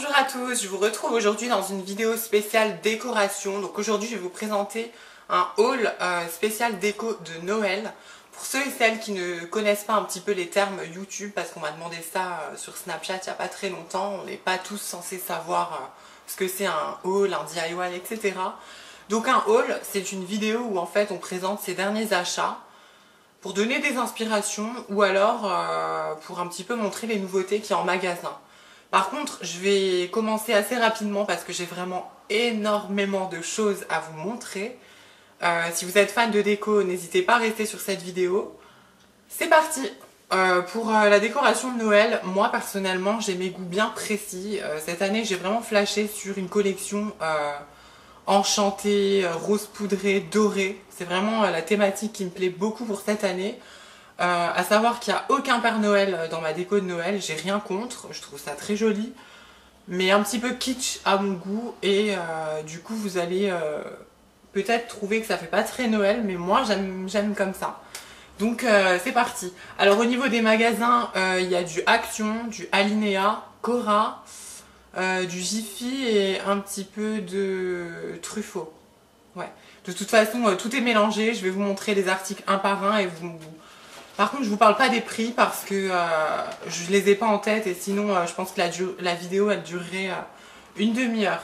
Bonjour à tous, je vous retrouve aujourd'hui dans une vidéo spéciale décoration. Donc aujourd'hui je vais vous présenter un haul spécial déco de Noël. Pour ceux et celles qui ne connaissent pas un petit peu les termes YouTube, parce qu'on m'a demandé ça sur Snapchat il n'y a pas très longtemps, on n'est pas tous censés savoir ce que c'est un haul, un DIY, etc. Donc un haul, c'est une vidéo où en fait on présente ses derniers achats pour donner des inspirations ou alors pour un petit peu montrer les nouveautés qu'il y a en magasin. Par contre, je vais commencer assez rapidement parce que j'ai vraiment énormément de choses à vous montrer. Si vous êtes fan de déco, n'hésitez pas à rester sur cette vidéo. C'est parti. Pour la décoration de Noël, moi personnellement, j'ai mes goûts bien précis. Cette année, j'ai vraiment flashé sur une collection enchantée, rose poudrée, dorée. C'est vraiment la thématique qui me plaît beaucoup pour cette année. À savoir qu'il n'y a aucun Père Noël dans ma déco de Noël, j'ai rien contre, je trouve ça très joli, mais un petit peu kitsch à mon goût et du coup vous allez peut-être trouver que ça fait pas très Noël, mais moi j'aime comme ça. Donc c'est parti. Alors au niveau des magasins, il y a du Action, du Alinea, Cora, du Jiffy et un petit peu de Truffaut. Ouais. De toute façon, tout est mélangé, je vais vous montrer les articles un par un et vous... Par contre, je vous parle pas des prix parce que je les ai pas en tête et sinon je pense que la vidéo elle durerait une demi-heure.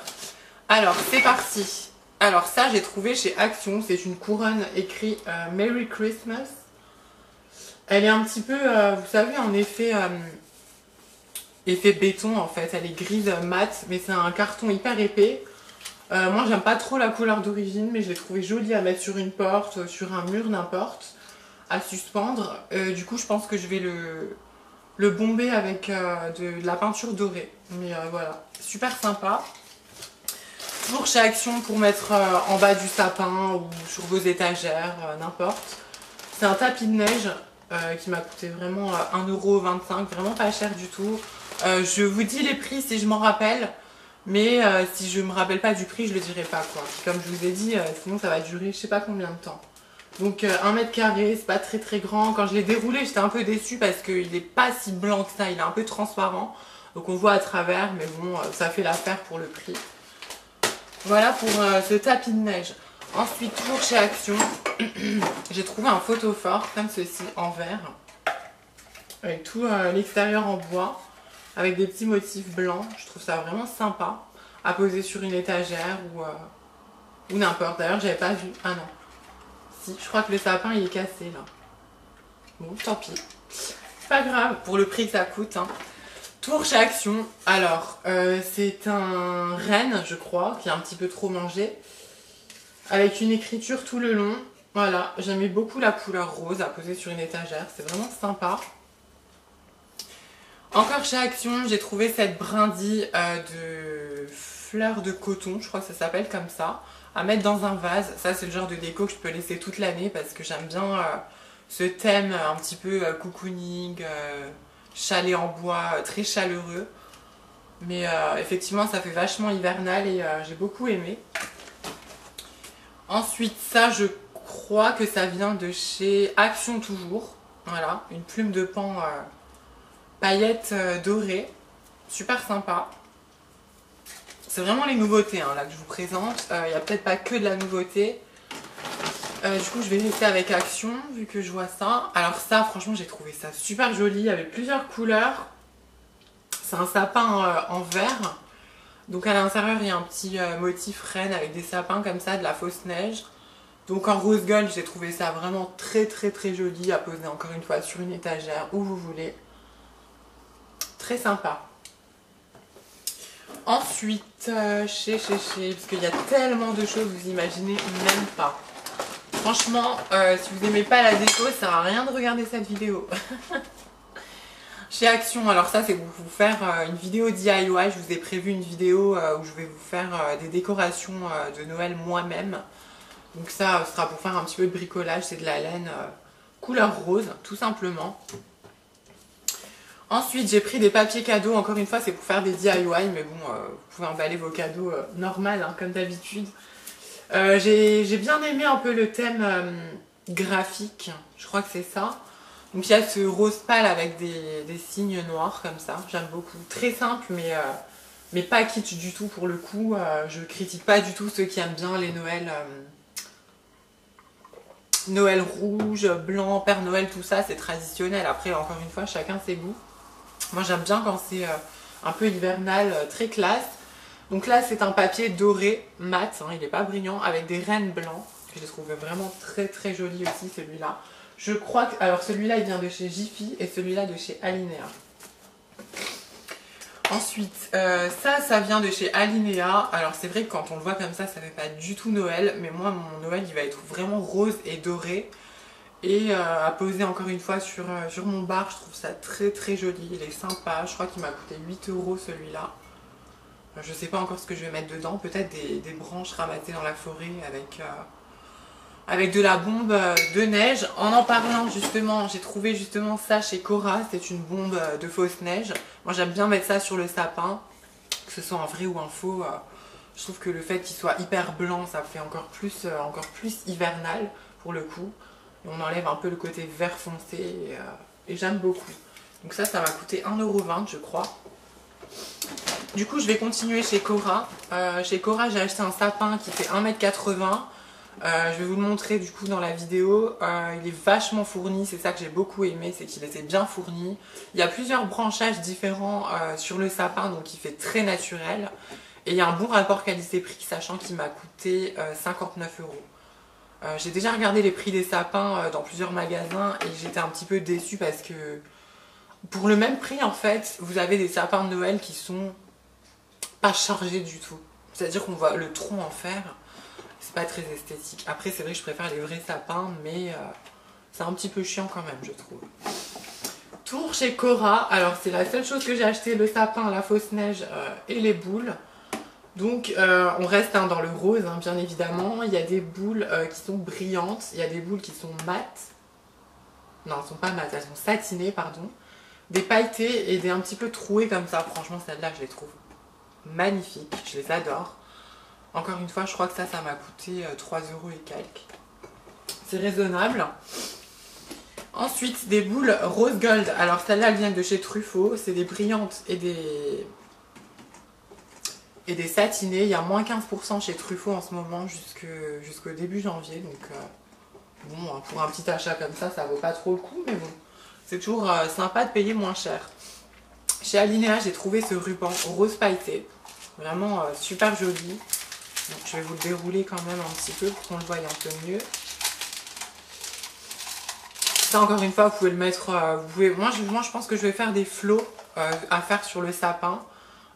Alors, c'est parti. Alors ça, j'ai trouvé chez Action, c'est une couronne écrit Merry Christmas. Elle est un petit peu, vous savez, en effet béton en fait. Elle est grise mat, mais c'est un carton hyper épais. Moi, j'aime pas trop la couleur d'origine, mais je l'ai trouvé jolie à mettre sur une porte, sur un mur, n'importe. À suspendre. Du coup, je pense que je vais le bomber avec de la peinture dorée. Mais voilà, super sympa. Toujours chez Action pour mettre en bas du sapin ou sur vos étagères, n'importe. C'est un tapis de neige qui m'a coûté vraiment 1,25 €, vraiment pas cher du tout. Je vous dis les prix si je m'en rappelle. Mais si je me rappelle pas du prix, je le dirai pas quoi. Comme je vous ai dit, sinon ça va durer je sais pas combien de temps. Donc 1 mètre carré, c'est pas très très grand. Quand je l'ai déroulé, j'étais un peu déçue parce qu'il n'est pas si blanc que ça, il est un peu transparent. Donc on voit à travers, mais bon, ça fait l'affaire pour le prix. Voilà pour ce tapis de neige. Ensuite, toujours chez Action, j'ai trouvé un photophore comme ceci en verre. Avec tout l'extérieur en bois, avec des petits motifs blancs. Je trouve ça vraiment sympa à poser sur une étagère ou n'importe. D'ailleurs, j'avais pas vu. Ah non. Je crois que le sapin il est cassé là. Bon, tant pis. C'est pas grave, pour le prix que ça coûte. Hein. Tour chez Action. Alors, c'est un renne, je crois, qui est un petit peu trop mangé. Avec une écriture tout le long. Voilà, j'aimais beaucoup la couleur rose à poser sur une étagère. C'est vraiment sympa. Encore chez Action, j'ai trouvé cette brindille de fleurs de coton. Je crois que ça s'appelle comme ça. À mettre dans un vase. Ça, c'est le genre de déco que je peux laisser toute l'année parce que j'aime bien ce thème un petit peu cocooning, chalet en bois, très chaleureux. Mais effectivement, ça fait vachement hivernal et j'ai beaucoup aimé. Ensuite, ça, je crois que ça vient de chez Action toujours. Voilà, une plume de pan paillettes dorées. Super sympa. C'est vraiment les nouveautés hein, là que je vous présente. Il n'y a peut-être pas que de la nouveauté. Du coup, je vais rester avec Action vu que je vois ça. Alors ça, franchement, j'ai trouvé ça super joli avec plusieurs couleurs. C'est un sapin en verre. Donc à l'intérieur, il y a un petit motif reine avec des sapins comme ça, de la fausse neige. Donc en rose gold, j'ai trouvé ça vraiment très très très joli à poser encore une fois sur une étagère où vous voulez. Très sympa. Ensuite, parce qu'il y a tellement de choses, vous imaginez même pas. Franchement, si vous n'aimez pas la déco, ça sert à rien de regarder cette vidéo. Chez Action, alors ça c'est pour vous faire une vidéo DIY, je vous ai prévu une vidéo où je vais vous faire des décorations de Noël moi-même. Donc ça sera pour faire un petit peu de bricolage, c'est de la laine couleur rose, tout simplement. Ensuite, j'ai pris des papiers cadeaux. Encore une fois, c'est pour faire des DIY, mais bon, vous pouvez emballer vos cadeaux normal, hein, comme d'habitude. J'ai bien aimé un peu le thème graphique. Je crois que c'est ça. Donc, il y a ce rose pâle avec des signes noirs, comme ça. J'aime beaucoup. Très simple, mais mais pas kitsch du tout pour le coup. Je critique pas du tout ceux qui aiment bien les Noël rouge, blanc, Père Noël, tout ça, c'est traditionnel. Après, encore une fois, chacun ses goûts. Moi, j'aime bien quand c'est un peu hivernal, très classe. Donc là, c'est un papier doré, mat, hein, il n'est pas brillant, avec des rennes blancs. Je les trouve vraiment très très joli aussi, celui-là. Je crois que... Alors, celui-là, il vient de chez Jiffy et celui-là de chez Alinea. Ensuite, ça vient de chez Alinea. Alors c'est vrai que quand on le voit comme ça fait pas du tout Noël. Mais moi, mon Noël, il va être vraiment rose et doré. Et à poser encore une fois sur mon bar, je trouve ça très très joli. Il est sympa. Je crois qu'il m'a coûté 8 € celui-là. Je sais pas encore ce que je vais mettre dedans. Peut-être des branches ramassées dans la forêt avec de la bombe de neige. En parlant justement, j'ai trouvé justement ça chez Cora, c'est une bombe de fausse neige. Moi j'aime bien mettre ça sur le sapin, que ce soit en vrai ou en faux. Je trouve que le fait qu'il soit hyper blanc, ça fait encore plus hivernal pour le coup. Et on enlève un peu le côté vert foncé et j'aime beaucoup. Donc ça m'a coûté 1,20 € je crois. Du coup je vais continuer chez Cora. Chez Cora j'ai acheté un sapin qui fait 1,80 m. Je vais vous le montrer du coup dans la vidéo. Il est vachement fourni, c'est ça que j'ai beaucoup aimé, c'est qu'il était bien fourni. Il y a plusieurs branchages différents sur le sapin, donc il fait très naturel. Et il y a un bon rapport qualité-prix, sachant qu'il m'a coûté 59 €. J'ai déjà regardé les prix des sapins dans plusieurs magasins et j'étais un petit peu déçue parce que pour le même prix en fait, vous avez des sapins de Noël qui sont pas chargés du tout. C'est-à-dire qu'on voit le tronc en fer. C'est pas très esthétique. Après, c'est vrai que je préfère les vrais sapins, mais c'est un petit peu chiant quand même, je trouve. Tour chez Cora. Alors, c'est la seule chose que j'ai acheté, le sapin, la fausse neige et les boules. Donc, on reste dans le rose, hein, bien évidemment. Il y a des boules qui sont brillantes. Il y a des boules qui sont mates. Non, elles sont pas mates, elles sont satinées, pardon. Des pailletées et des un petit peu trouées comme ça. Franchement, celles-là, je les trouve magnifiques. Je les adore. Encore une fois, je crois que ça m'a coûté 3 € et quelques. C'est raisonable. Ensuite, des boules rose gold. Alors celles-là, elles viennent de chez Truffaut. C'est des brillantes et des satinées. Il y a moins 15% chez Truffaut en ce moment jusqu'au début janvier. Donc bon, pour un petit achat comme ça vaut pas trop le coup. Mais bon, c'est toujours sympa de payer moins cher. Chez Alinea, j'ai trouvé ce ruban rose pailleté. Vraiment super joli. Donc, je vais vous le dérouler quand même un petit peu pour qu'on le voie un peu mieux. Ça encore une fois, vous pouvez le mettre... moi, je pense que je vais faire des flots à faire sur le sapin.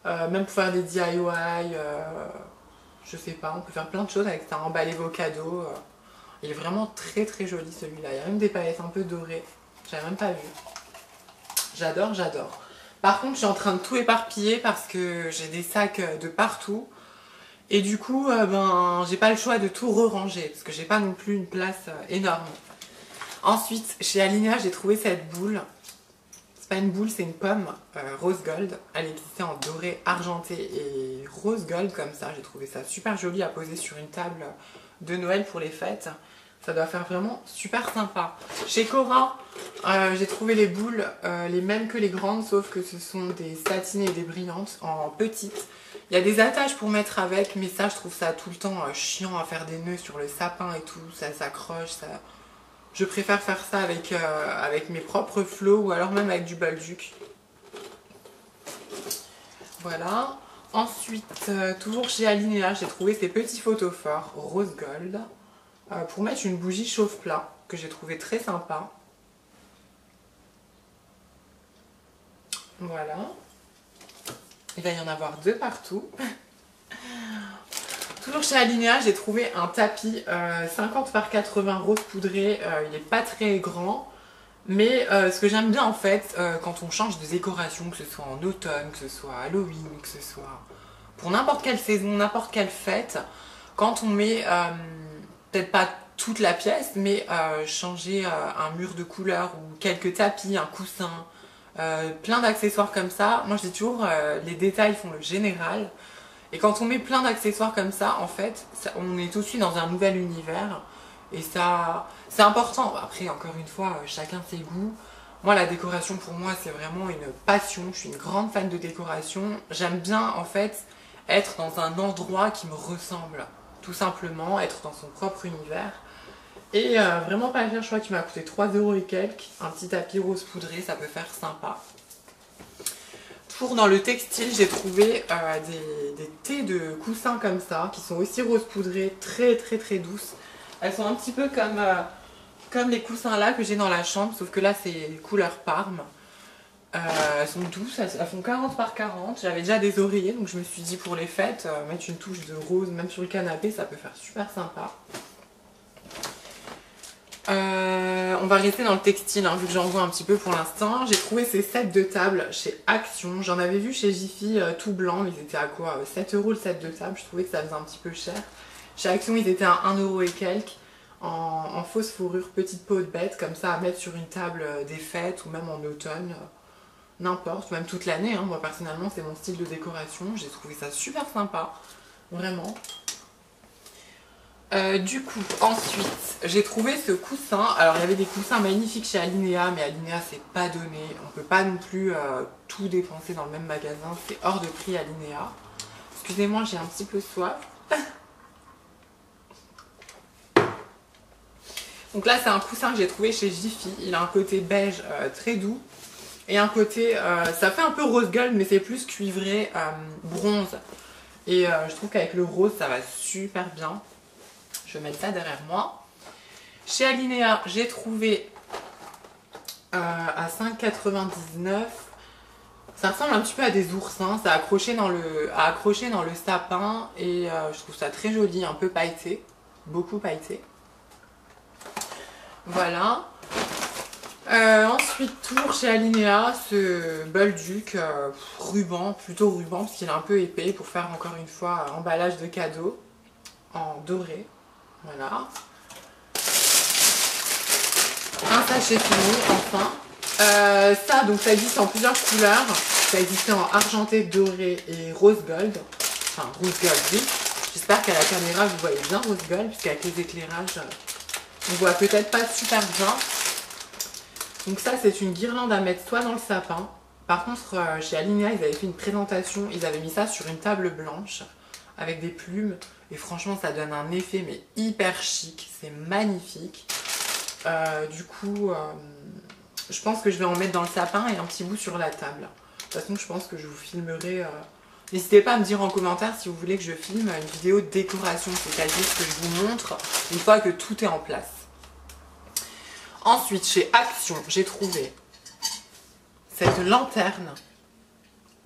Même pour faire des DIY. Je sais pas, on peut faire plein de choses avec ça. Emballer vos cadeaux. Il est vraiment très très joli celui-là. Il y a même des paillettes un peu dorées. J'avais même pas vu. J'adore, j'adore. Par contre, je suis en train de tout éparpiller parce que j'ai des sacs de partout. Et du coup, j'ai pas le choix de tout re-ranger parce que j'ai pas non plus une place énorme. Ensuite, chez Alinea, j'ai trouvé cette boule. C'est pas une boule, c'est une pomme rose gold. Elle existait en doré, argenté et rose gold comme ça. J'ai trouvé ça super joli à poser sur une table de Noël pour les fêtes. Ça doit faire vraiment super sympa. Chez Cora, j'ai trouvé les boules les mêmes que les grandes, sauf que ce sont des satinées et des brillantes en petites. Il y a des attaches pour mettre avec, mais ça, je trouve ça tout le temps chiant à faire des nœuds sur le sapin et tout. Ça s'accroche, ça... Je préfère faire ça avec mes propres flots ou alors même avec du balduc. Voilà. Ensuite, toujours chez Alinea, j'ai trouvé ces petits photophores rose gold pour mettre une bougie chauffe-plat que j'ai trouvé très sympa. Voilà. Il va y en avoir 2 partout. Toujours chez Alinea, j'ai trouvé un tapis 50 par 80 rose poudré. Il n'est pas très grand. Mais ce que j'aime bien en fait, quand on change de décoration, que ce soit en automne, que ce soit Halloween, que ce soit pour n'importe quelle saison, n'importe quelle fête, quand on met, peut-être pas toute la pièce, mais changer un mur de couleur ou quelques tapis, un coussin, plein d'accessoires comme ça. Moi je dis toujours, les détails font le général. Et quand on met plein d'accessoires comme ça, en fait, on est tout de suite dans un nouvel univers. Et ça, c'est important. Après, encore une fois, chacun ses goûts. Moi, la décoration, pour moi, c'est vraiment une passion. Je suis une grande fan de décoration. J'aime bien, en fait, être dans un endroit qui me ressemble. Tout simplement, être dans son propre univers. Et vraiment pas cher, je crois qu'il m'a coûté 3 € et quelques. Un petit tapis rose poudré, ça peut faire sympa. Toujours dans le textile, j'ai trouvé des thés de coussins comme ça, qui sont aussi rose poudré, très très très douces. Elles sont un petit peu comme les coussins là que j'ai dans la chambre, sauf que là c'est couleur Parme. Elles sont douces, elles font 40 par 40. J'avais déjà des oreillers, donc je me suis dit pour les fêtes, mettre une touche de rose, même sur le canapé, ça peut faire super sympa. On va rester dans le textile, hein, vu que j'en vois un petit peu pour l'instant. J'ai trouvé ces sets de table chez Action. J'en avais vu chez Jiffy tout blanc, mais ils étaient à quoi 7 € le set de table. Je trouvais que ça faisait un petit peu cher. Chez Action, ils étaient à 1 € et quelques. En fausse fourrure, petite peau de bête, comme ça à mettre sur une table des fêtes ou même en automne. N'importe, même toute l'année. Hein. Moi personnellement, c'est mon style de décoration. J'ai trouvé ça super sympa. Vraiment. Du coup, ensuite, j'ai trouvé ce coussin. Alors, il y avait des coussins magnifiques chez Alinea, mais Alinea, c'est pas donné. On peut pas non plus tout dépenser dans le même magasin. C'est hors de prix Alinea. Excusez-moi, j'ai un petit peu soif. Donc là, c'est un coussin que j'ai trouvé chez Jiffy. Il a un côté beige très doux. Et un côté, ça fait un peu rose gold, mais c'est plus cuivré bronze. Et je trouve qu'avec le rose, ça va super bien. Je vais mettre ça derrière moi. Chez Alinea, j'ai trouvé à 5,99 €. Ça ressemble un petit peu à des oursins. C'est accroché dans le sapin. Et je trouve ça très joli, un peu pailleté. Beaucoup pailleté. Voilà. Ensuite, toujours chez Alinea, ce Bolduc ruban, plutôt ruban, parce qu'il est un peu épais, pour faire encore une fois emballage de cadeaux en doré. Voilà. Un sachet fini, enfin. Ça, donc ça existe en plusieurs couleurs. Ça existe en argenté, doré et rose gold. Enfin, rose gold, oui. J'espère qu'à la caméra, vous voyez bien rose gold, puisqu'avec les éclairages, on voit peut-être pas super bien. Donc ça, c'est une guirlande à mettre soit dans le sapin. Par contre, chez Alinea, ils avaient fait une présentation. Ils avaient mis ça sur une table blanche avec des plumes. Et franchement, ça donne un effet mais hyper chic. C'est magnifique. Du coup, je pense que je vais en mettre dans le sapin et un petit bout sur la table. De toute façon, je pense que je vous filmerai. N'hésitez pas à me dire en commentaire si vous voulez que je filme une vidéo de décoration. C'est-à-dire que je vous montre une fois que tout est en place. Ensuite, chez Action, j'ai trouvé cette lanterne.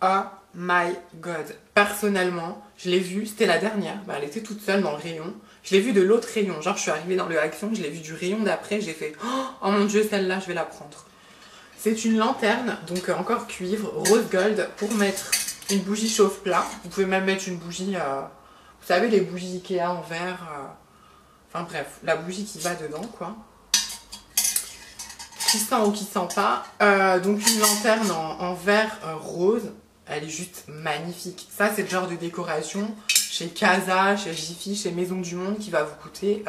Oh my god. Personnellement, je l'ai vue, c'était la dernière. Bah, elle était toute seule dans le rayon. Je l'ai vue de l'autre rayon. Genre, je suis arrivée dans le Action, je l'ai vue du rayon d'après. J'ai fait oh mon dieu, celle-là, je vais la prendre. C'est une lanterne, donc encore cuivre, rose gold, pour mettre une bougie chauffe-plat. Vous pouvez même mettre une bougie, vous savez, les bougies Ikea en verre. Enfin bref, la bougie qui va dedans, quoi. Qui sent ou qui sent pas. Donc une lanterne en verre rose. Elle est juste magnifique. Ça, c'est le genre de décoration chez Casa, chez Jiffy, chez Maison du Monde qui va vous coûter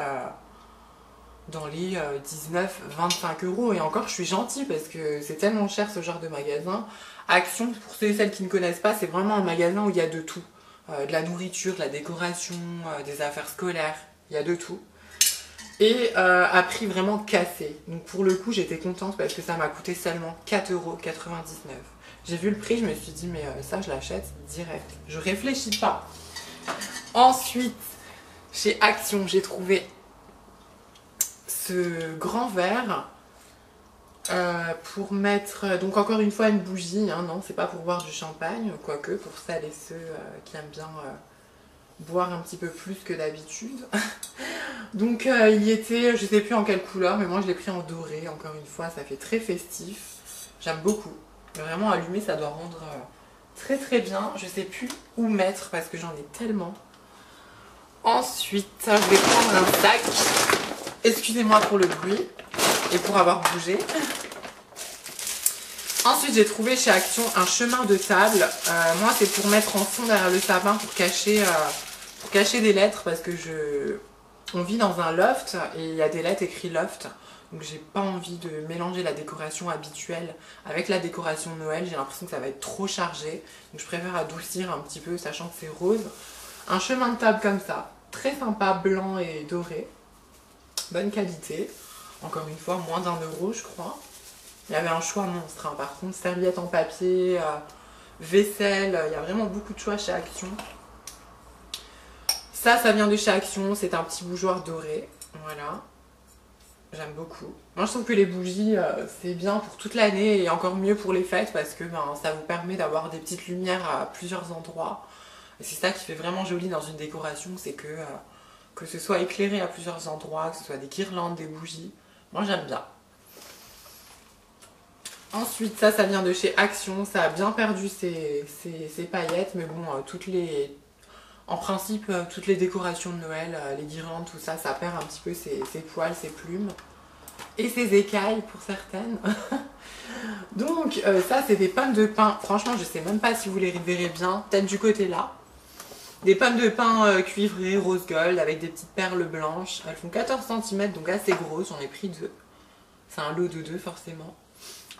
dans les 19-25 €. Et encore, je suis gentille parce que c'est tellement cher ce genre de magasin. Action, pour ceux et celles qui ne connaissent pas, c'est vraiment un magasin où il y a de tout. De la nourriture, de la décoration, des affaires scolaires. Il y a de tout. Et à prix vraiment cassé. Donc pour le coup, j'étais contente parce que ça m'a coûté seulement 4,99 €. J'ai vu le prix, je me suis dit, mais ça, je l'achète direct. Je réfléchis pas. Ensuite, chez Action, j'ai trouvé ce grand verre pour mettre, donc encore une fois, une bougie. Hein, non, c'est pas pour boire du champagne, quoique pour celles et ceux qui aiment bien boire un petit peu plus que d'habitude. Donc il y était, je sais plus en quelle couleur, mais moi je l'ai pris en doré. Encore une fois, ça fait très festif. J'aime beaucoup. Mais vraiment allumé, ça doit rendre très très bien. Je sais plus où mettre parce que j'en ai tellement. Ensuite, je vais prendre un sac. Excusez-moi pour le bruit et pour avoir bougé. Ensuite, j'ai trouvé chez Action un chemin de table. Moi, c'est pour mettre en fond derrière le sapin pour cacher des lettres parce que on vit dans un loft et il y a des lettres écrites loft. Donc j'ai pas envie de mélanger la décoration habituelle avec la décoration de Noël. J'ai l'impression que ça va être trop chargé. Donc je préfère adoucir un petit peu, sachant que c'est rose. Un chemin de table comme ça, très sympa, blanc et doré. Bonne qualité. Encore une fois, moins d'1 € je crois. Il y avait un choix monstre, hein. Par contre, serviettes en papier, vaisselle, il y a vraiment beaucoup de choix chez Action. Ça vient de chez Action, c'est un petit bougeoir doré. Voilà. J'aime beaucoup. Moi je trouve que les bougies c'est bien pour toute l'année et encore mieux pour les fêtes parce que ça vous permet d'avoir des petites lumières à plusieurs endroits. Et c'est ça qui fait vraiment joli dans une décoration, c'est que ce soit éclairé à plusieurs endroits, que ce soit des guirlandes, des bougies. Moi j'aime bien. Ensuite ça vient de chez Action, ça a bien perdu ses paillettes, mais bon en principe, toutes les décorations de Noël, les guirlandes, tout ça, ça perd un petit peu ses poils, ses plumes. Et ses écailles pour certaines. Donc ça, c'est des pommes de pin. Franchement, je sais même pas si vous les verrez bien. Peut-être du côté là. Des pommes de pin cuivrées, rose gold, avec des petites perles blanches. Elles font 14 cm, donc assez grosses. J'en ai pris 2. C'est un lot de 2 forcément.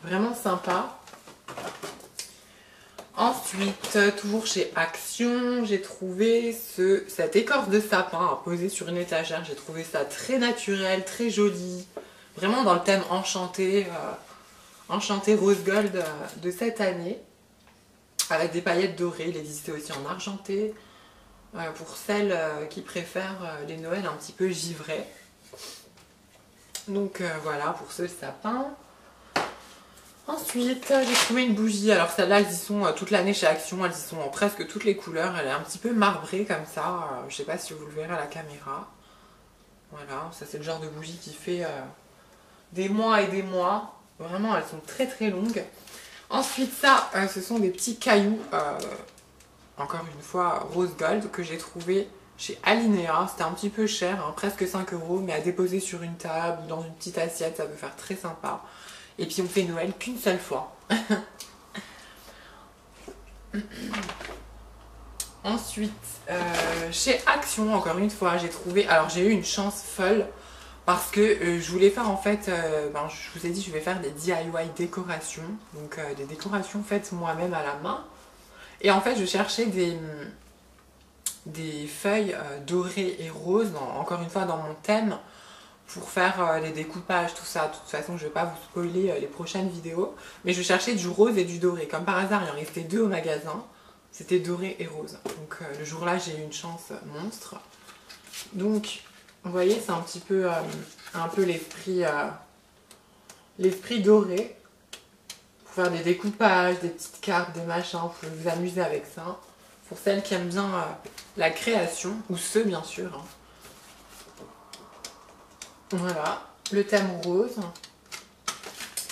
Vraiment sympa. Ensuite, toujours chez Action, j'ai trouvé cette écorce de sapin à poser sur une étagère. J'ai trouvé ça très naturel, très joli. Vraiment dans le thème enchanté, enchanté rose gold de cette année. Avec des paillettes dorées. Il existait aussi en argenté. Pour celles qui préfèrent les Noëls un petit peu givrés. Donc voilà pour ce sapin. Ensuite, j'ai trouvé une bougie. Alors celle-là, elles y sont toute l'année chez Action. Elles y sont en presque toutes les couleurs. Elle est un petit peu marbrée comme ça. Je sais pas si vous le verrez à la caméra. Voilà, ça c'est le genre de bougie qui fait des mois et des mois. Vraiment, elles sont très très longues. Ensuite, ça, ce sont des petits cailloux. Encore une fois, rose gold que j'ai trouvé chez Alinea. C'était un petit peu cher, hein, presque 5 €. Mais à déposer sur une table ou dans une petite assiette, ça peut faire très sympa. Et puis on fait Noël qu'une seule fois. Ensuite, chez Action, encore une fois, j'ai trouvé... Alors j'ai eu une chance folle parce que je voulais faire en fait... je vous ai dit, je vais faire des DIY décorations. Donc des décorations faites moi-même à la main. Et en fait, je cherchais des feuilles dorées et roses, encore une fois dans mon thème, pour faire les découpages, tout ça. De toute façon, je ne vais pas vous spoiler les prochaines vidéos. Mais je cherchais du rose et du doré. Comme par hasard, il en restait 2 au magasin. C'était doré et rose. Donc le jour-là, j'ai eu une chance monstre. Donc, vous voyez, c'est un petit peu l'esprit doré. Pour faire des découpages, des petites cartes, des machins. Vous pouvez vous amuser avec ça. Pour celles qui aiment bien la création, ou ceux bien sûr. Hein. Voilà, le thème rose.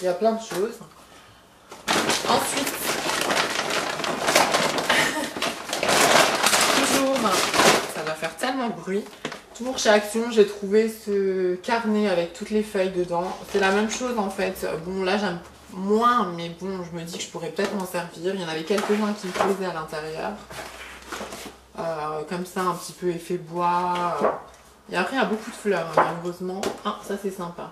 Il y a plein de choses. Ensuite, toujours, ça va faire tellement de bruit. Toujours chez Action, j'ai trouvé ce carnet avec toutes les feuilles dedans. C'est la même chose en fait. Bon, là j'aime moins, mais bon, je me dis que je pourrais peut-être m'en servir. Il y en avait quelques-uns qui me plaisaient à l'intérieur. Comme ça, un petit peu effet bois. Et après, il y a beaucoup de fleurs, hein, malheureusement. Ah, ça c'est sympa.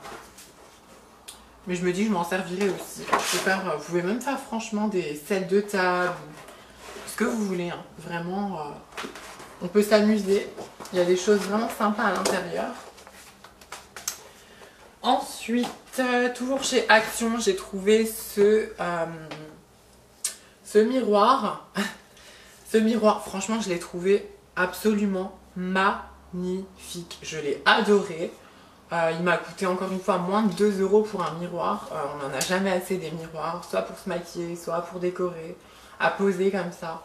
Mais je me dis que je m'en servirai aussi. Vous pouvez même faire franchement des sets de table. Ce que vous voulez. Hein. Vraiment, on peut s'amuser. Il y a des choses vraiment sympas à l'intérieur. Ensuite, toujours chez Action, j'ai trouvé ce miroir. Ce miroir, franchement, je l'ai trouvé absolument magnifique. Je l'ai adoré. Il m'a coûté encore une fois moins de 2 € pour un miroir. On n'en a jamais assez des miroirs, soit pour se maquiller, soit pour décorer, à poser comme ça.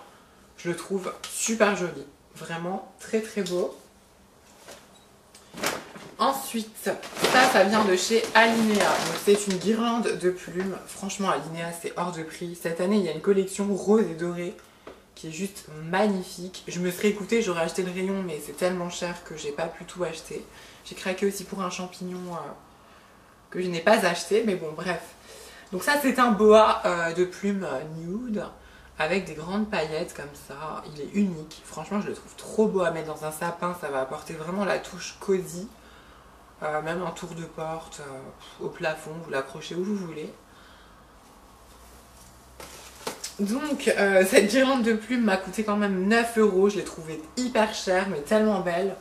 Je le trouve super joli. Vraiment très très beau. Ensuite, ça vient de chez Alinea. C'est une guirlande de plumes. Franchement, Alinea, c'est hors de prix. Cette année, il y a une collection rose et dorée qui est juste magnifique. Je me serais écoutée, j'aurais acheté le rayon, mais c'est tellement cher que j'ai pas pu tout acheter. J'ai craqué aussi pour un champignon que je n'ai pas acheté, mais bon, bref. Donc ça, c'est un boa de plumes nude, avec des grandes paillettes comme ça. Il est unique. Franchement, je le trouve trop beau à mettre dans un sapin. Ça va apporter vraiment la touche cosy. même un tour de porte au plafond, vous l'accrochez où vous voulez. Donc cette guirlande de plumes m'a coûté quand même 9 €, je l'ai trouvée hyper chère mais tellement belle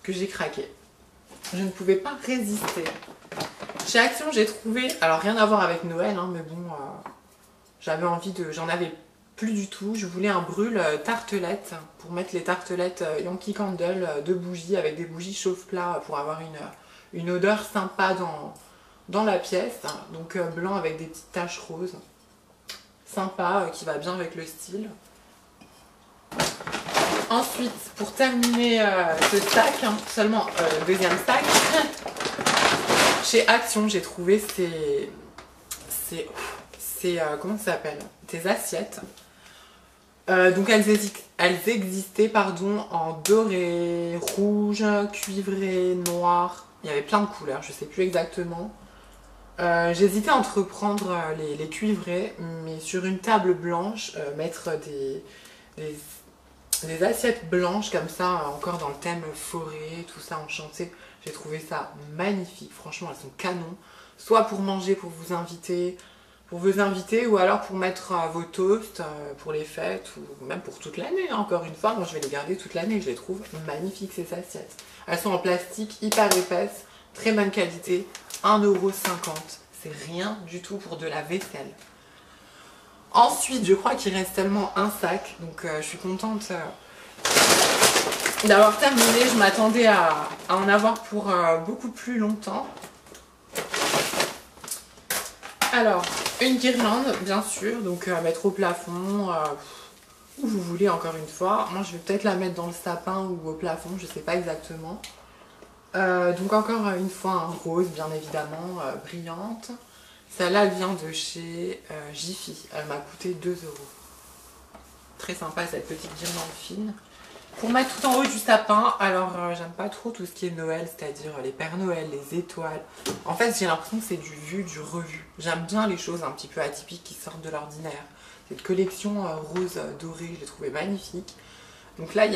que j'ai craqué. Je ne pouvais pas résister. Chez Action j'ai trouvé, alors rien à voir avec Noël hein, mais bon, j'avais envie de, j'en avais plus du tout, je voulais un brûle tartelette pour mettre les tartelettes Yankee Candle de bougies avec des bougies chauffe-plat pour avoir une odeur sympa dans la pièce, donc blanc avec des petites taches roses. Sympa, qui va bien avec le style. Ensuite, pour terminer ce sac, hein, seulement deuxième sac, chez Action, j'ai trouvé comment ça s'appelle? Des assiettes. Donc elles existaient pardon, en doré, rouge, cuivré, noir. Il y avait plein de couleurs, je sais plus exactement. J'hésitais à entreprendre les cuivrés, mais sur une table blanche, mettre des assiettes blanches comme ça, encore dans le thème forêt, tout ça enchanté. J'ai trouvé ça magnifique, franchement elles sont canons. Soit pour manger, pour vos invités, ou alors pour mettre vos toasts pour les fêtes, ou même pour toute l'année. Hein. Encore une fois, moi je vais les garder toute l'année, je les trouve magnifiques ces assiettes. Elles sont en plastique, hyper épaisses, très bonne qualité. 1,50 €, c'est rien du tout pour de la vaisselle. Ensuite, je crois qu'il reste seulement un sac, donc je suis contente d'avoir terminé. Je m'attendais à en avoir pour beaucoup plus longtemps. Alors, une guirlande, bien sûr, donc à mettre au plafond, où vous voulez encore une fois. Moi, je vais peut-être la mettre dans le sapin ou au plafond, je ne sais pas exactement. Donc encore une fois un rose bien évidemment, brillante. Celle-là elle vient de chez Jiffy, elle m'a coûté 2 €. Très sympa cette petite guirlande fine. Pour mettre tout en haut du sapin, alors j'aime pas trop tout ce qui est Noël, c'est-à-dire les Pères Noël, les étoiles. En fait j'ai l'impression que c'est du vu, du revu. J'aime bien les choses un petit peu atypiques qui sortent de l'ordinaire. Cette collection rose dorée, je l'ai trouvée magnifique. Donc là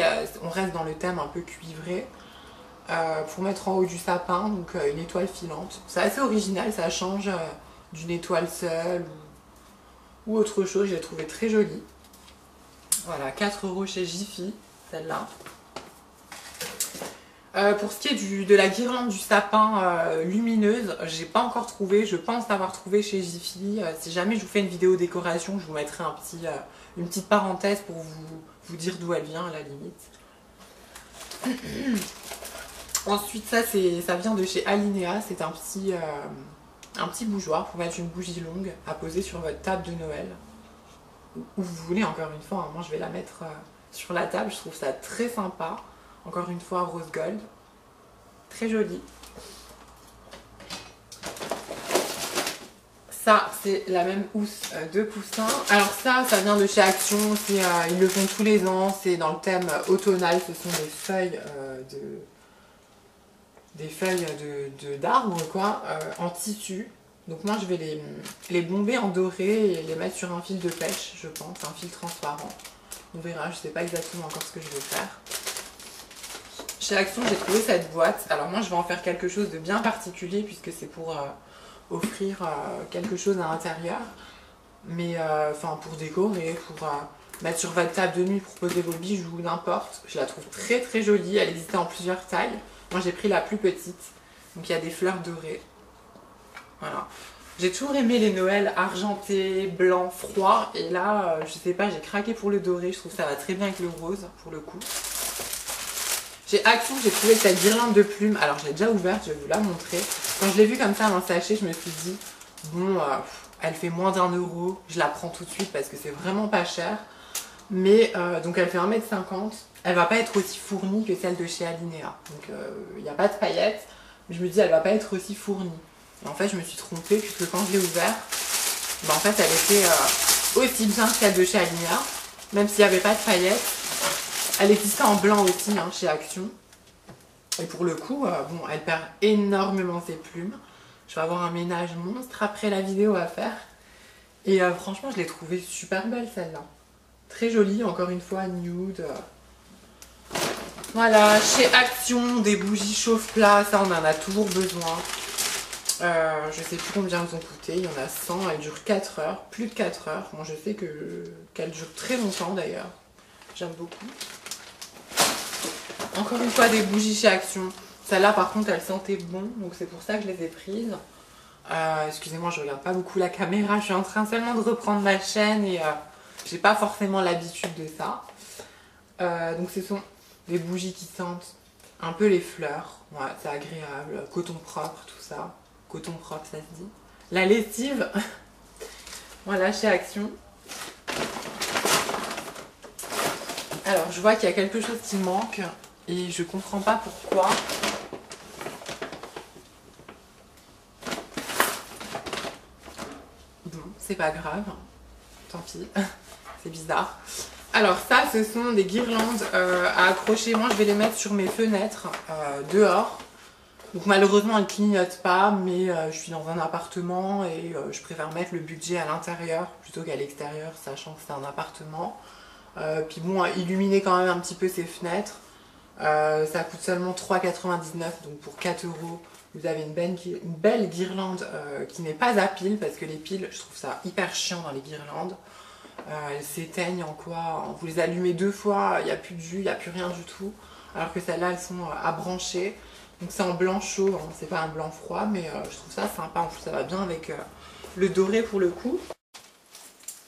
on reste dans le thème un peu cuivré. Pour mettre en haut du sapin, donc une étoile filante. C'est assez original, ça change d'une étoile seule ou autre chose, je l'ai trouvé très jolie. Voilà, 4 € chez Jiffy, celle-là. Pour ce qui est de la guirlande du sapin lumineuse, j'ai pas encore trouvé, je pense l'avoir trouvé chez Jiffy. Si jamais je vous fais une vidéo décoration, je vous mettrai une petite parenthèse pour vous dire d'où elle vient à la limite. Ensuite, ça vient de chez Alinea, c'est un petit bougeoir pour mettre une bougie longue à poser sur votre table de Noël. Où vous voulez, encore une fois, hein, moi je vais la mettre sur la table, je trouve ça très sympa. Encore une fois, rose gold, très joli. Ça, c'est la même housse de coussin. Alors ça vient de chez Action, ils le font tous les ans, c'est dans le thème automnal, ce sont des feuilles d'arbres quoi, en tissu. Donc moi je vais les bomber en doré et les mettre sur un fil de pêche, je pense, un fil transparent. On verra, je sais pas exactement encore ce que je vais faire. Chez Action j'ai trouvé cette boîte. Alors moi je vais en faire quelque chose de bien particulier puisque c'est pour offrir quelque chose à l'intérieur. Mais enfin pour décorer, pour mettre sur votre table de nuit, pour poser vos bijoux, n'importe. Je la trouve très très jolie, elle existait en plusieurs tailles. Moi j'ai pris la plus petite, donc il y a des fleurs dorées. Voilà. J'ai toujours aimé les Noëls argentés, blancs, froids. Et là, je sais pas, j'ai craqué pour le doré. Je trouve que ça va très bien avec le rose, pour le coup. Chez Action, j'ai trouvé cette guirlande de plumes. Alors je l'ai déjà ouverte, je vais vous la montrer. Quand je l'ai vue comme ça dans le sachet, je me suis dit, bon, elle fait moins d'1 €. Je la prends tout de suite parce que c'est vraiment pas cher. Mais donc elle fait 1,50 m. Elle va pas être aussi fournie que celle de chez Alinea. Donc il n'y a pas de paillettes. Mais je me dis elle va pas être aussi fournie. Et en fait je me suis trompée puisque quand je l'ai ouverte, en fait elle était aussi bien que celle de chez Alinea. Même s'il n'y avait pas de paillettes. Elle existait en blanc aussi hein, chez Action. Et pour le coup, bon, elle perd énormément ses plumes. Je vais avoir un ménage monstre après la vidéo à faire. Et franchement je l'ai trouvée super belle celle-là. Très jolie, encore une fois, nude. Voilà, chez Action, des bougies chauffe-plat, ça on en a toujours besoin. Je sais plus combien elles ont coûté, il y en a 100, elles durent 4 heures, plus de 4 heures. Moi je sais qu'elles durent très longtemps d'ailleurs, j'aime beaucoup. Encore une fois des bougies chez Action, celles-là par contre elles sentaient bon, donc c'est pour ça que je les ai prises. Excusez-moi, je regarde pas beaucoup la caméra, je suis en train seulement de reprendre ma chaîne et j'ai pas forcément l'habitude de ça. Donc ce sont des bougies qui sentent un peu les fleurs, ouais, c'est agréable, coton propre, tout ça. Coton propre, ça se dit. La lessive, voilà, chez Action. Alors, je vois qu'il y a quelque chose qui manque et je comprends pas pourquoi. Bon, c'est pas grave, tant pis, c'est bizarre. Alors ça, ce sont des guirlandes à accrocher. Moi, je vais les mettre sur mes fenêtres, dehors. Donc malheureusement elles ne clignotent pas, mais je suis dans un appartement et je préfère mettre le budget à l'intérieur plutôt qu'à l'extérieur, sachant que c'est un appartement. Puis bon, illuminer quand même un petit peu ces fenêtres, ça coûte seulement 3,99 €, donc pour 4 €, vous avez une belle guirlande qui n'est pas à pile, parce que les piles, je trouve ça hyper chiant dans les guirlandes. Elles s'éteignent en quoi? Vous les allumez 2 fois, il n'y a plus de jus, il n'y a plus rien du tout, alors que celles-là, elles sont à brancher. Donc c'est en blanc chaud, hein. C'est pas un blanc froid, mais je trouve ça sympa. En plus ça va bien avec le doré pour le coup.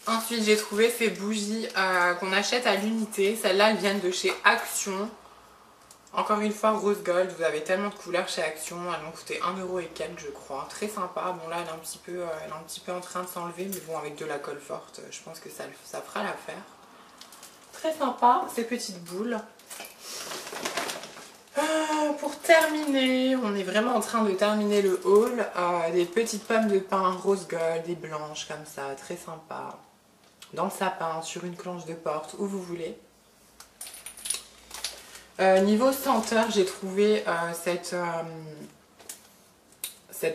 Ensuite j'ai trouvé ces bougies qu'on achète à l'unité. Celles-là elles viennent de chez Action. Encore une fois rose gold, vous avez tellement de couleurs chez Action. Elles m'ont coûté 1 € et quelques je crois. Très sympa. Bon là elle est un petit peu en train de s'enlever, mais bon avec de la colle forte, je pense que ça fera l'affaire. Très sympa ces petites boules. Pour terminer, on est vraiment en train de terminer le haul. Des petites pommes de pin rose gold, des blanches comme ça, très sympa. Dans le sapin, sur une planche de porte, où vous voulez. Niveau senteur, j'ai trouvé cette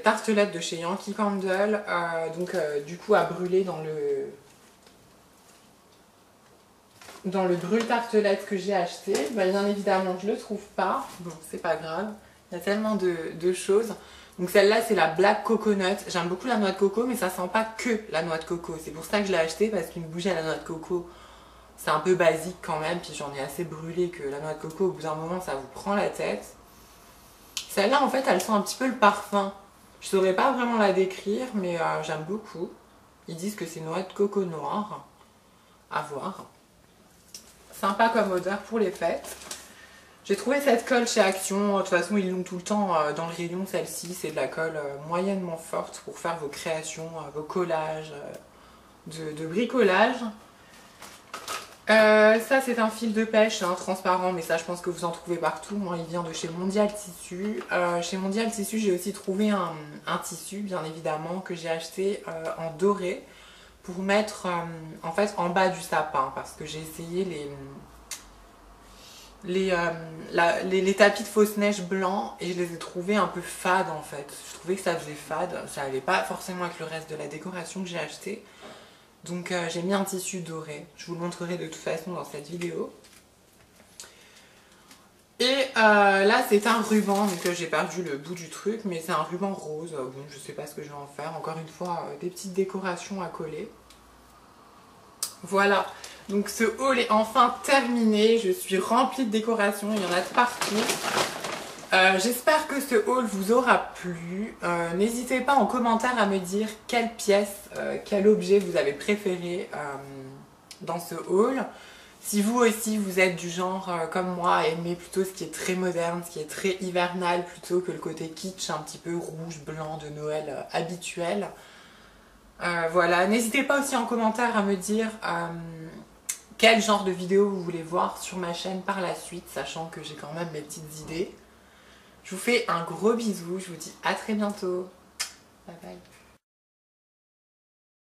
tartelette de chez Yankee Candle, du coup à brûler dans le brûle tartelette que j'ai acheté. Bien évidemment je le trouve pas, bon c'est pas grave, il y a tellement de choses. Donc celle-là c'est la Black Coconut, j'aime beaucoup la noix de coco mais ça sent pas que la noix de coco, c'est pour ça que je l'ai acheté, parce qu'une bougie à la noix de coco c'est un peu basique quand même, puis j'en ai assez brûlé que la noix de coco au bout d'un moment ça vous prend la tête. Celle-là en fait elle sent un petit peu le parfum, je saurais pas vraiment la décrire mais j'aime beaucoup. Ils disent que c'est noix de coco noire, à voir. Sympa comme odeur pour les fêtes. J'ai trouvé cette colle chez Action. De toute façon, ils l'ont tout le temps dans le rayon. Celle-ci, c'est de la colle moyennement forte pour faire vos créations, vos collages de bricolage. Ça, c'est un fil de pêche transparent, mais ça, je pense que vous en trouvez partout. Moi, il vient de chez Mondial Tissu. Chez Mondial Tissu, j'ai aussi trouvé un tissu, bien évidemment, que j'ai acheté en doré, pour mettre en fait en bas du sapin, parce que j'ai essayé les tapis de fausse neige blancs et je les ai trouvés un peu fades en fait. Je trouvais que ça faisait fade, ça n'allait pas forcément avec le reste de la décoration que j'ai acheté. Donc j'ai mis un tissu doré, je vous le montrerai de toute façon dans cette vidéo. Et là c'est un ruban, donc j'ai perdu le bout du truc, mais c'est un ruban rose, bon je sais pas ce que je vais en faire, encore une fois des petites décorations à coller. Voilà, donc ce haul est enfin terminé, je suis remplie de décorations, il y en a de partout. J'espère que ce haul vous aura plu. N'hésitez pas en commentaire à me dire quelle pièce, quel objet vous avez préféré dans ce haul. Si vous aussi vous êtes du genre comme moi à aimer plutôt ce qui est très moderne, ce qui est très hivernal plutôt que le côté kitsch un petit peu rouge, blanc de Noël habituel. Voilà, n'hésitez pas aussi en commentaire à me dire quel genre de vidéo vous voulez voir sur ma chaîne par la suite, sachant que j'ai quand même mes petites idées. Je vous fais un gros bisou, je vous dis à très bientôt. Bye bye.